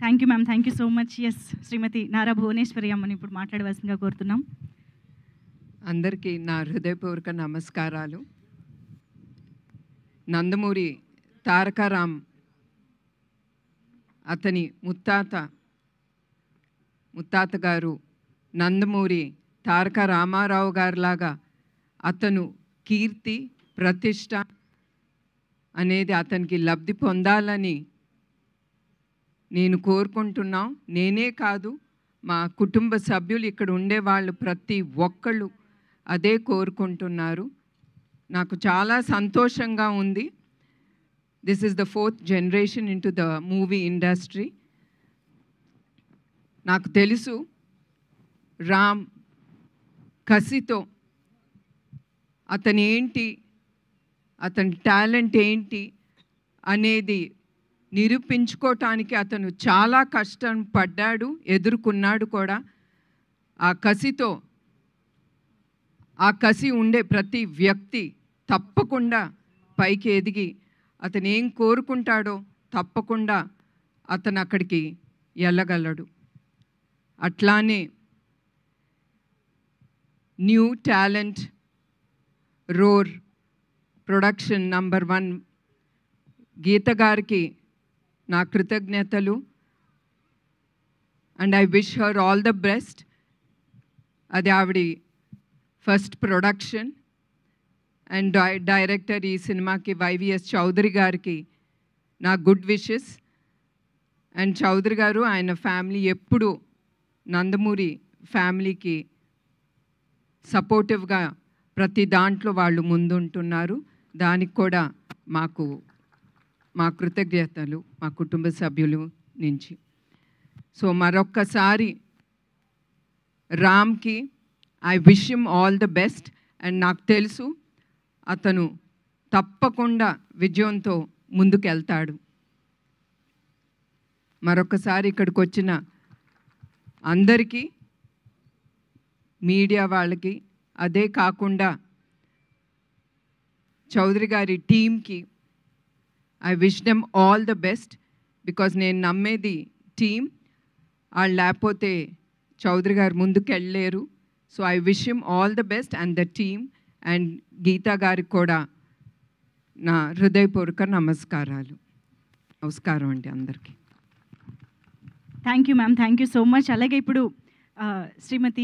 Thank you ma'am. Thank you so much. Yes, Shrimati Nara Bhuvaneshwari అమ్మని ఇప్పుడు మాట్లాడవలసిందిగా కోరుతున్నాం. అందరికీ నా హృదయపూర్వక నమస్కారాలు. నందమూరి తారకరామ్ అతని ముత్తాత గారు నందమూరి తారక రామారావు గారిలాగా అతను కీర్తి ప్రతిష్ట అనేది అతనికి లబ్ధి పొందాలని నేను కోరుకుంటున్నాం. నేనే కాదు, మా కుటుంబ సభ్యులు ఇక్కడ ఉండేవాళ్ళు ప్రతి ఒక్కళ్ళు అదే కోరుకుంటున్నారు. నాకు చాలా సంతోషంగా ఉంది. This is the 4th generation into the movie industry. నాకు తెలుసు రామ్ కసితో అతని టాలెంట్ ఏంటి అనేది నిరూపించుకోవటానికి అతను చాలా కష్టం పడ్డాడు, ఎదుర్కొన్నాడు కూడా. ఆ కసి ఉండే ప్రతి వ్యక్తి తప్పకుండా పైకి ఎదిగి అతను ఏం కోరుకుంటాడో తప్పకుండా అతను అక్కడికి వెళ్ళగలడు. అట్లానే new talent roar production number 1 Geetha గారికి నా కృతజ్ఞతలు. And I wish her all the best. అది ఆవిడ ఫస్ట్ ప్రొడక్షన్. అండ్ డైరెక్టర్ ఈ సినిమాకి వైవిఎస్ చౌదరి గారికి నా గుడ్ విషెస్. అండ్ చౌదరి గారు ఆయన ఫ్యామిలీ ఎప్పుడు నందమూరి ఫ్యామిలీకి సపోర్టివ్గా ప్రతి దాంట్లో వాళ్ళు ముందుంటున్నారు. దానికి కూడా మా కృతజ్ఞతలు మా కుటుంబ సభ్యులు నుంచి. సో మరొక్కసారి రామ్కి I wish him all the best. And నాకు తెలుసు అతను తప్పకుండా విజయంతో ముందుకెళ్తాడు. మరొకసారి ఇక్కడికి వచ్చిన అందరికీ, మీడియా వాళ్ళకి, అదే కాకుండా చౌదరి గారి టీమ్కి I wish them all the best. Because నేను నమ్మేది టీమ్. వాళ్ళు లేకపోతే చౌదరి గారు ముందుకెళ్ళలేరు. So I wish him all the best and the team. And Geetha గారికి కూడా నా హృదయపూర్వక నమస్కారం అండి అందరికీ. Thank you ma'am. Thank you so much. అలాగే ఇప్పుడు శ్రీమతి